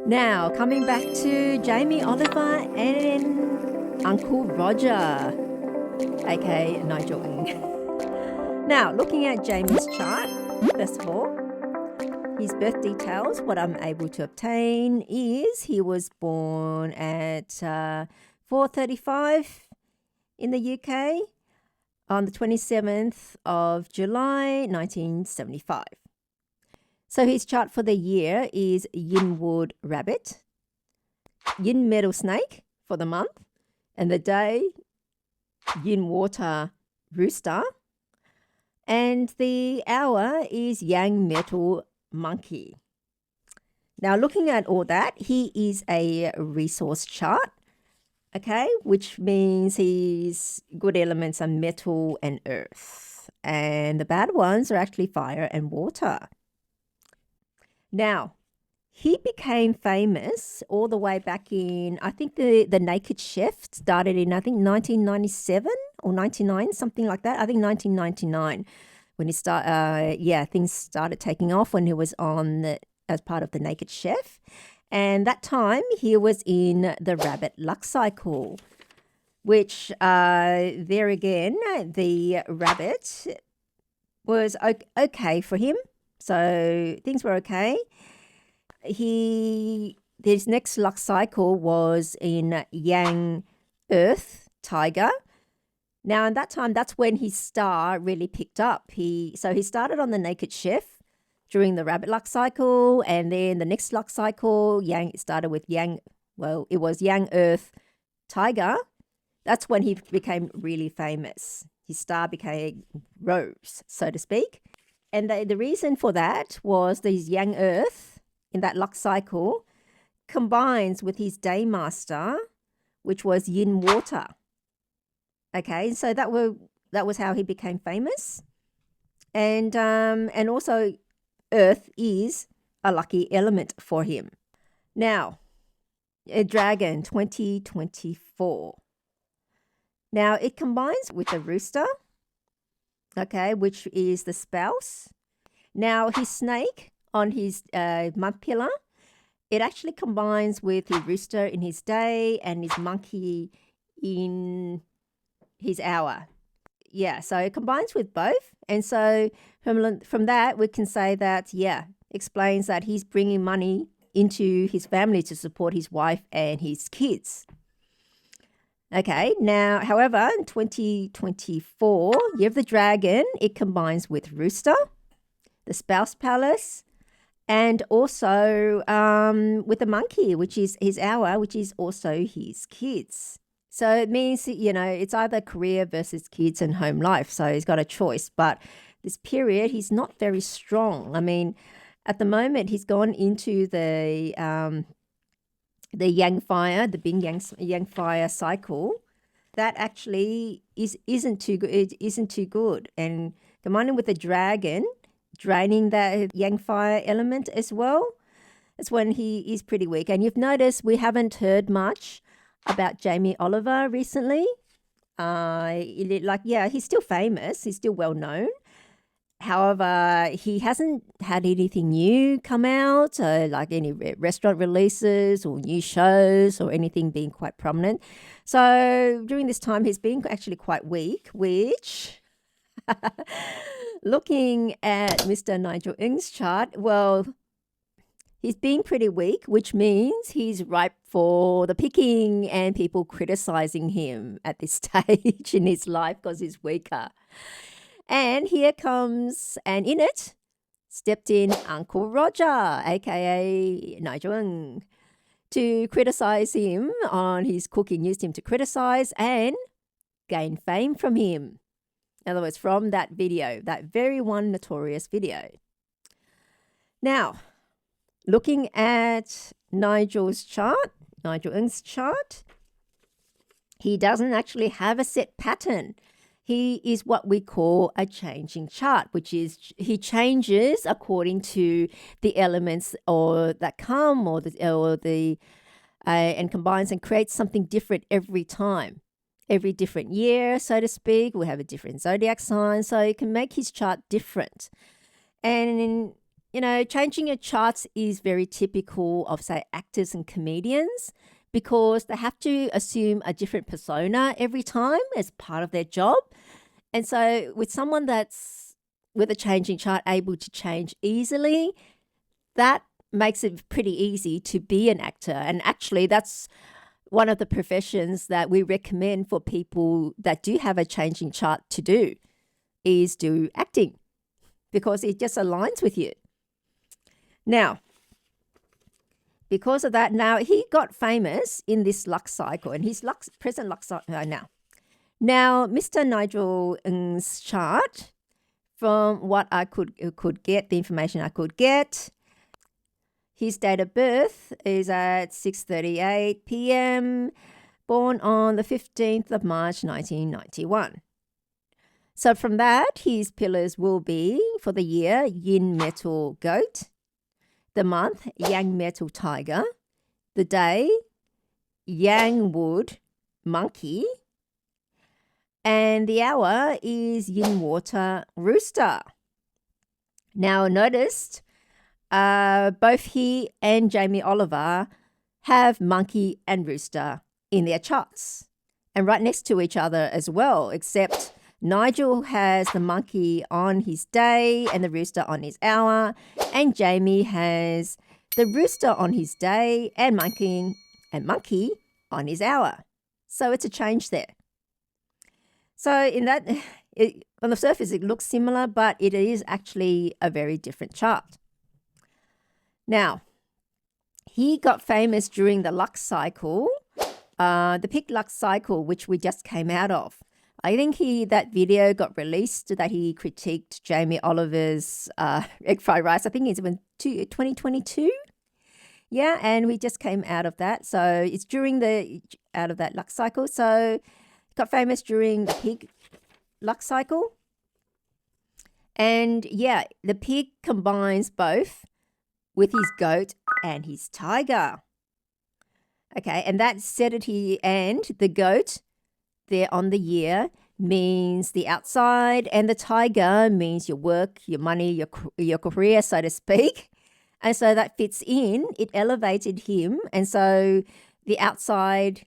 Now, coming back to Jamie Oliver and Uncle Roger, aka Nigel Ng. Now, looking at Jamie's chart, first of all, his birth details, what I'm able to obtain is he was born at 4:35 in the UK on the 27th of July, 1975. So his chart for the year is Yin Wood Rabbit, Yin Metal Snake for the month, and the day Yin Water Rooster, and the hour is Yang Metal Monkey. Now, looking at all that, he is a resource chart, okay, which means his good elements are metal and earth, and the bad ones are actually fire and water. Now, he became famous all the way back in, I think the Naked Chef started in, 1997 or 99, something like that. I think 1999 when things started taking off when he was on as part of the Naked Chef. And that time he was in the Rabbit Luck Cycle, which there again, the rabbit was okay for him. So things were okay. His next luck cycle was in Yang Earth Tiger. Now, in that time, that's when his star really picked up. He started on the Naked Chef during the Rabbit Luck Cycle, and then the next luck cycle, it started with Yang Earth Tiger. That's when he became really famous. His star rose, so to speak. And the reason for that was these Yang Earth in that luck cycle combines with his day master, which was Yin Water. Okay, so that was how he became famous. And also earth is a lucky element for him. Now, a dragon 2024. Now, it combines with the rooster, okay, which is the spouse. Now, his snake on his month pillar, it actually combines with the rooster in his day and his monkey in his hour. Yeah, so it combines with both. And so from that, we can say that, explains that he's bringing money into his family to support his wife and his kids. Okay, now, however, in 2024, Year of the Dragon, it combines with Rooster, the Spouse Palace, and also with the monkey, which is his hour, which is also his kids. So it means, it's either career versus kids and home life. So he's got a choice. But this period, he's not very strong. I mean, at the moment, he's gone into the Yang Fire, the Bing Yang Fire cycle. That actually isn't too good. It isn't too good. And combining with the dragon, draining that Yang Fire element as well, that's when he is pretty weak. And you've noticed we haven't heard much about Jamie Oliver recently. He's still famous. He's still well known. However, he hasn't had anything new come out, like any restaurant releases or new shows or anything being quite prominent. So during this time, he's been actually quite weak, which looking at Mr. Nigel Ng's chart, well, he's being pretty weak, which means he's ripe for the picking and people criticizing him at this stage in his life because he's weaker. And here comes, and in it, stepped in Uncle Roger, aka Nigel Ng, to criticize him on his cooking, used him to criticize and gain fame from him. In other words, from that video, that very one notorious video. Now, looking at Nigel Ng's chart, he doesn't actually have a set pattern. He is what we call a changing chart, which is he changes according to the elements that come and combines and creates something different every time. Every different year, so to speak, we have a different zodiac sign, so it can make his chart different. And changing your charts is very typical of, say, actors and comedians because they have to assume a different persona every time as part of their job. And so with someone that's with a changing chart able to change easily, that makes it pretty easy to be an actor. And actually, that's one of the professions that we recommend for people that do have a changing chart to do is do acting because it just aligns with you. Now, because of that, now he got famous in this luck cycle and his present luck cycle now. Now, Mr. Nigel Ng's chart, from what I could get, the information I could get, his date of birth is at 6:38 p.m., born on the 15th of March, 1991. So from that, his pillars will be, for the year, yin metal goat, the month, yang metal tiger, the day, yang wood monkey, and the hour is yin water rooster. Now, noticed both he and Jamie Oliver have monkey and rooster in their charts and right next to each other as well, except Nigel has the monkey on his day and the rooster on his hour, and Jamie has the rooster on his day and monkey on his hour. So it's a change there. So in that, on the surface, it looks similar, but it is actually a very different chart. Now, he got famous during the luck cycle, the pig luck cycle, which we just came out of. I think that video got released that he critiqued Jamie Oliver's egg fried rice. I think it's in 2022. Yeah, and we just came out of that. So it's out of that luck cycle. So got famous during the pig luck cycle. And yeah, the pig combines both with his goat and his tiger. Okay, and that said he and the goat there on the year means the outside, and the tiger means your work, your money, your career, so to speak. And so that fits in. It elevated him. And so the outside,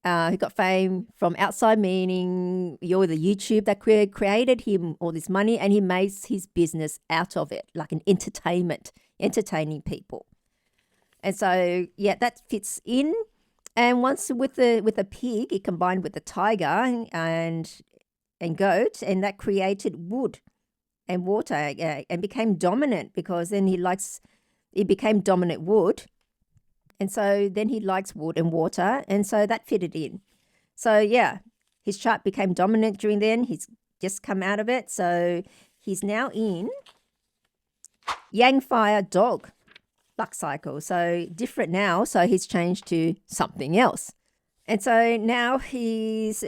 he got fame from outside, meaning you're the YouTube that created him all this money, and he makes his business out of it, like an entertaining people. And so, yeah, that fits in. And once with the pig, it combined with the tiger and goat, and that created wood and water and became dominant because then it became dominant wood. And so then he likes wood and water, and so that fitted in. So yeah, his chart became dominant during then. He's just come out of it. So he's now in Yang Fire Dog luck cycle. So different now. So he's changed to something else. And so now his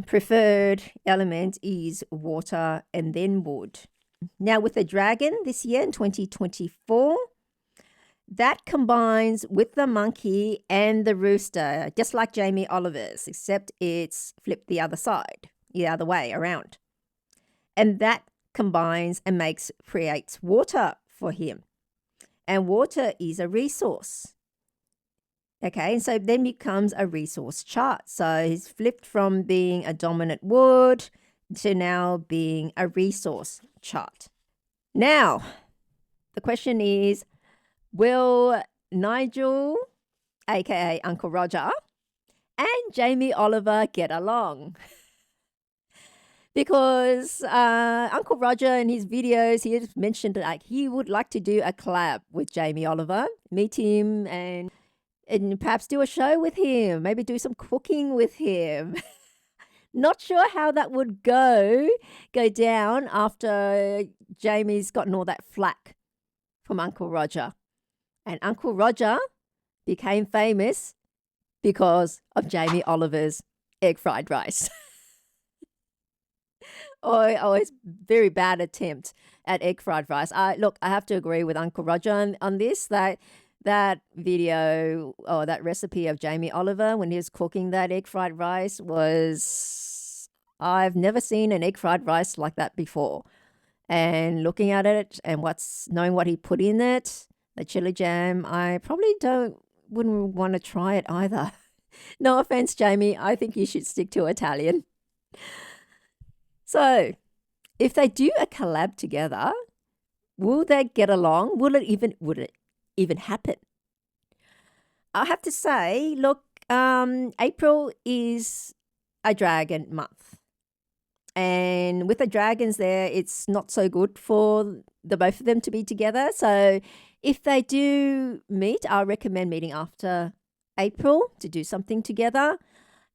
preferred element is water and then wood. Now with the dragon this year in 2024, that combines with the monkey and the rooster, just like Jamie Oliver's, except it's flipped the other side, the other way around. And that combines and creates water for him. And water is a resource. Okay, and so then becomes a resource chart. So he's flipped from being a dominant wood to now being a resource chart. Now, the question is, will Nigel, aka Uncle Roger, and Jamie Oliver get along? Because Uncle Roger in his videos, he has mentioned like he would like to do a collab with Jamie Oliver, meet him and perhaps do a show with him, maybe do some cooking with him. Not sure how that would go down after Jamie's gotten all that flack from Uncle Roger. And Uncle Roger became famous because of Jamie Oliver's egg fried rice. Always very bad attempt at egg fried rice. Look, I have to agree with Uncle Roger on this, that video or that recipe of Jamie Oliver when he was cooking that egg fried rice I've never seen an egg fried rice like that before. and looking at it and knowing what he put in it, the chili jam, I probably wouldn't want to try it either. No offense, Jamie. I think you should stick to Italian. So, if they do a collab together, will they get along? Would it even happen? I have to say, look, April is a dragon month. And with the dragons there, it's not so good for the both of them to be together. So if they do meet, I'll recommend meeting after April to do something together.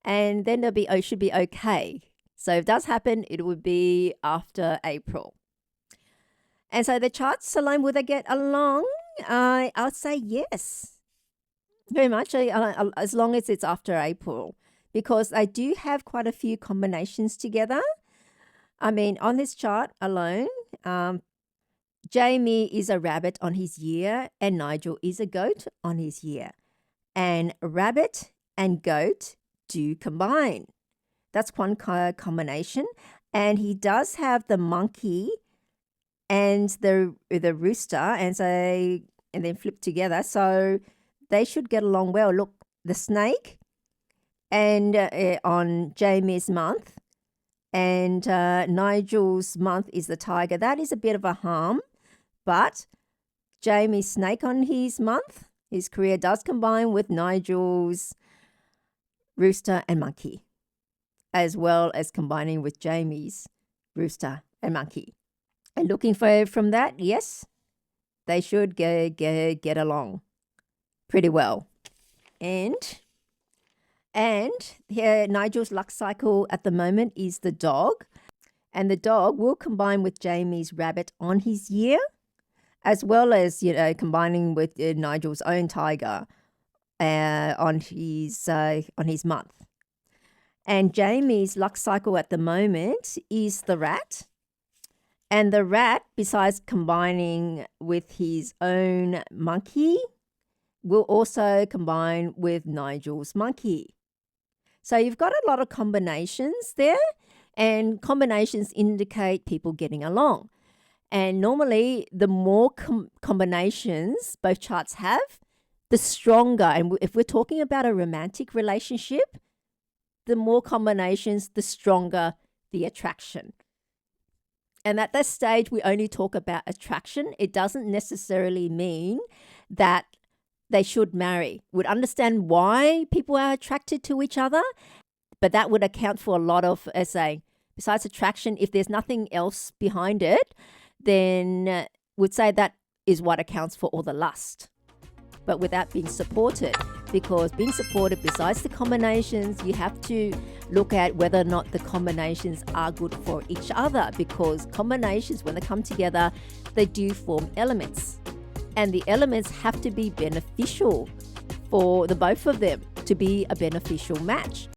And then should be okay. So if it does happen, it would be after April. And so the charts alone, will they get along? I'll say yes. Very much, as long as it's after April. Because I do have quite a few combinations together. I mean, on this chart alone, Jamie is a rabbit on his year and Nigel is a goat on his year. And rabbit and goat do combine. That's one combination. And he does have the monkey and the rooster and then flip together. So they should get along well. Look, the snake and on Jamie's month, and Nigel's month is the tiger. That is a bit of a harm, but Jamie's snake on his month, his career does combine with Nigel's rooster and monkey, as well as combining with Jamie's rooster and monkey. And looking from that, yes, they should get along pretty well. And here, Nigel's luck cycle at the moment is the dog. And the dog will combine with Jamie's rabbit on his year, as well as, combining with Nigel's own tiger on his month. And Jamie's luck cycle at the moment is the rat. And the rat, besides combining with his own monkey, will also combine with Nigel's monkey. So you've got a lot of combinations there, and combinations indicate people getting along. And normally, the more combinations both charts have, the stronger. And if we're talking about a romantic relationship, the more combinations, the stronger the attraction. And at this stage, we only talk about attraction. It doesn't necessarily mean that they should marry. Would understand why people are attracted to each other, but that would account for a lot of, besides attraction, if there's nothing else behind it, then would say that is what accounts for all the lust. But without being supported, because being supported, besides the combinations, you have to look at whether or not the combinations are good for each other, because combinations, when they come together, they do form elements. And the elements have to be beneficial for the both of them to be a beneficial match.